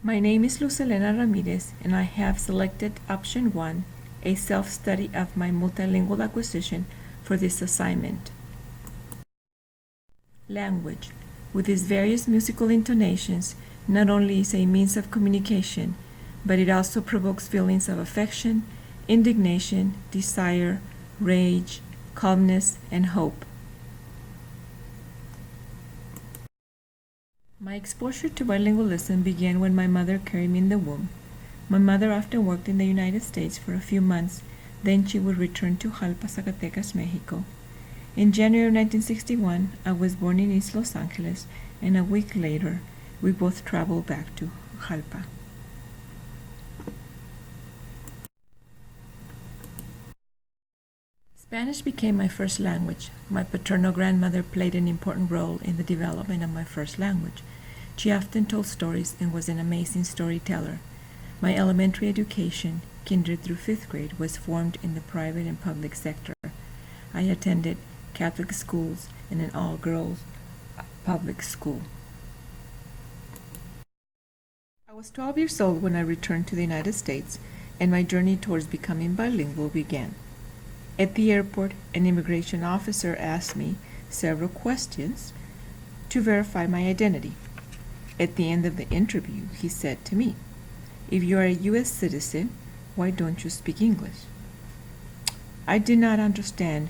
My name is Lucelena Ramirez, and I have selected option 1, a self-study of my multilingual acquisition for this assignment. Language, with its various musical intonations, not only is a means of communication, but it also provokes feelings of affection, indignation, desire, rage, calmness, and hope. My exposure to bilingualism began when my mother carried me in the womb. My mother often worked in the United States for a few months, then she would return to Jalpa, Zacatecas, Mexico. In January 1961, I was born in East Los Angeles, and a week later, we both traveled back to Jalpa. Spanish became my first language. My paternal grandmother played an important role in the development of my first language. She often told stories and was an amazing storyteller. My elementary education, kinder through 5th grade, was formed in the private and public sector. I attended Catholic schools and an all-girls public school. I was 12 years old when I returned to the United States, and my journey towards becoming bilingual began. At the airport, an immigration officer asked me several questions to verify my identity. At the end of the interview, he said to me, "If you are a U.S. citizen, why don't you speak English?" I did not understand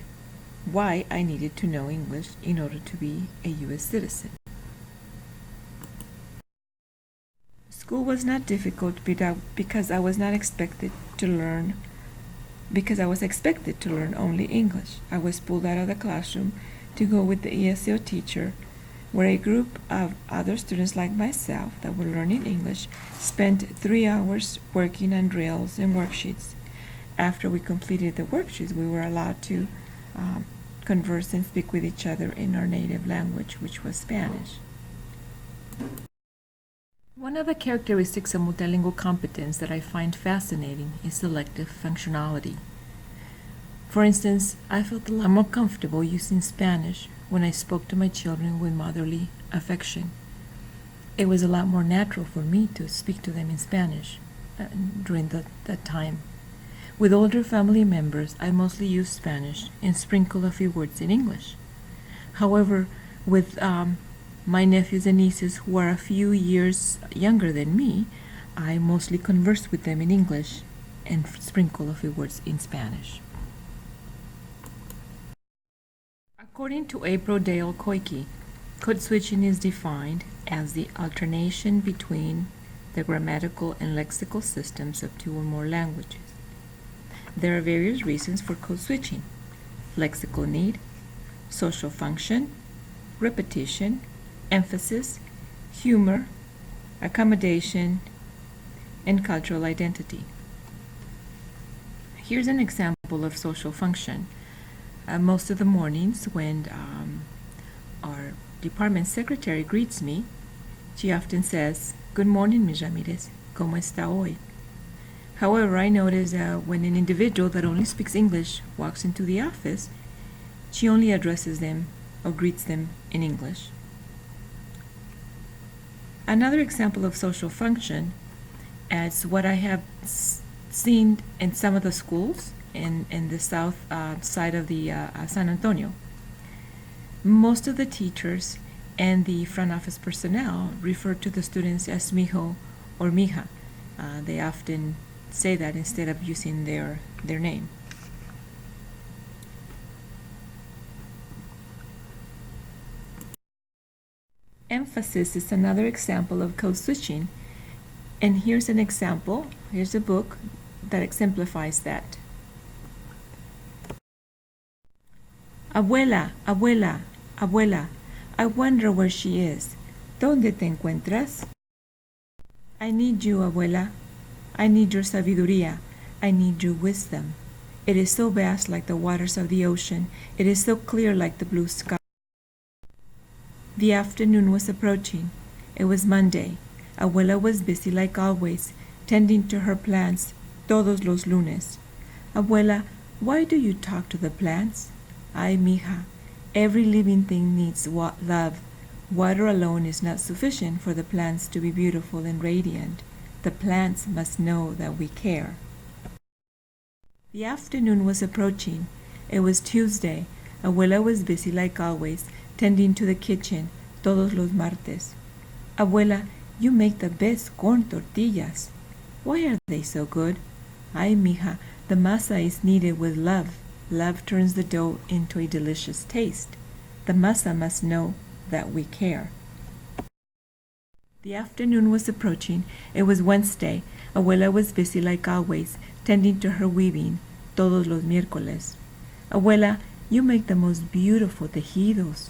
why I needed to know English in order to be a U.S. citizen. School was not difficult because I was expected to learn only English. I was pulled out of the classroom to go with the ESL teacher, where a group of other students like myself that were learning English spent 3 hours working on drills and worksheets. After we completed the worksheets, we were allowed to converse and speak with each other in our native language, which was Spanish. One of the characteristics of multilingual competence that I find fascinating is selective functionality. For instance, I felt a lot more comfortable using Spanish when I spoke to my children with motherly affection. It was a lot more natural for me to speak to them in Spanish during that time. With older family members, I mostly used Spanish and sprinkle a few words in English. However, with my nephews and nieces who are a few years younger than me, I mostly converse with them in English and sprinkle a few words in Spanish. According to April Dale Koike, code switching is defined as the alternation between the grammatical and lexical systems of 2 or more languages. There are various reasons for code switching: lexical need, social function, repetition, emphasis, humor, accommodation, and cultural identity. Here's an example of social function. Most of the mornings when our department secretary greets me, she often says, "Good morning, Ms. Ramirez. ¿Cómo está hoy?" However, I notice when an individual that only speaks English walks into the office, she only addresses them or greets them in English. Another example of social function is what I have seen in some of the schools in the south side of the San Antonio. Most of the teachers and the front office personnel refer to the students as mijo or mija. They often say that instead of using their name. Emphasis is another example of code switching, and here's an example. Here's a book that exemplifies that. Abuela, abuela, abuela, I wonder where she is. ¿Dónde te encuentras? I need you, abuela. I need your sabiduría. I need your wisdom. It is so vast like the waters of the ocean. It is so clear like the blue sky. The afternoon was approaching. It was Monday. Abuela was busy like always, tending to her plants todos los lunes. Abuela, why do you talk to the plants? Ay, mija, every living thing needs love, Water alone is not sufficient for the plants to be beautiful and radiant. The plants must know that we care. The afternoon was approaching. It was Tuesday. Abuela was busy like always, tending to the kitchen, todos los martes. Abuela, you make the best corn tortillas. Why are they so good? Ay, mija, the masa is kneaded with love. Love turns the dough into a delicious taste. The masa must know that we care. The afternoon was approaching. It was Wednesday. Abuela was busy like always, tending to her weaving, todos los miércoles. Abuela, you make the most beautiful tejidos.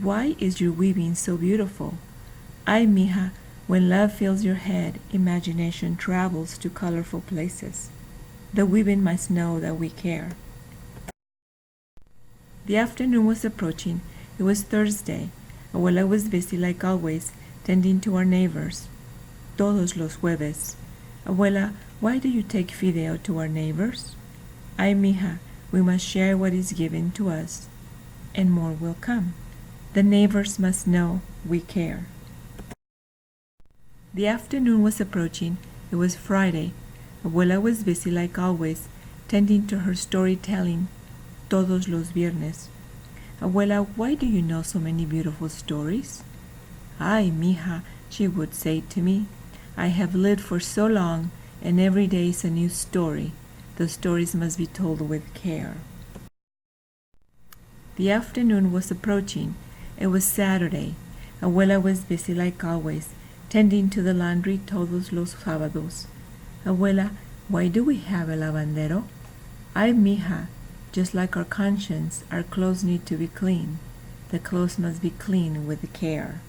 Why is your weaving so beautiful? Ay, mija, when love fills your head, imagination travels to colorful places. The weaving must know that we care. The afternoon was approaching. It was Thursday. Abuela was busy like always, tending to our neighbors. Todos los jueves. Abuela, why do you take fideo to our neighbors? Ay, mija, we must share what is given to us, and more will come. The neighbors must know we care. The afternoon was approaching. It was Friday. Abuela was busy like always, tending to her storytelling, todos los viernes. Abuela, why do you know so many beautiful stories? Ay, mija, she would say to me, I have lived for so long, and every day is a new story. The stories must be told with care. The afternoon was approaching. It was Saturday. Abuela was busy like always, tending to the laundry todos los sábados. Abuela, why do we have a lavandero? Ay, mija, just like our conscience, our clothes need to be clean. The clothes must be clean with care.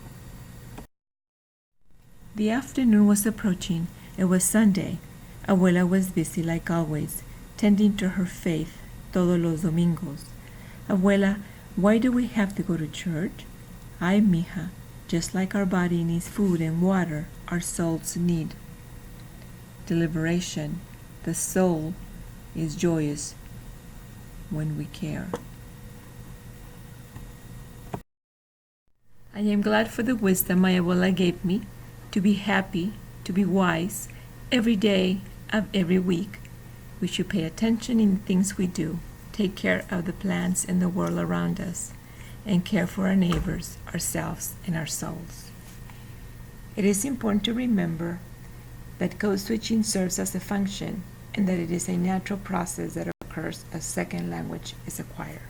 The afternoon was approaching. It was Sunday. Abuela was busy like always, tending to her faith, todos los domingos. Abuela, why do we have to go to church? Ay, mija, just like our body needs food and water, our souls need deliberation. The soul is joyous when we care. I am glad for the wisdom my abuela gave me to be happy, to be wise, every day of every week. We should pay attention in things we do, take care of the plants and the world around us, and care for our neighbors, ourselves, and our souls. It is important to remember that code switching serves as a function and that it is a natural process that occurs as second language is acquired.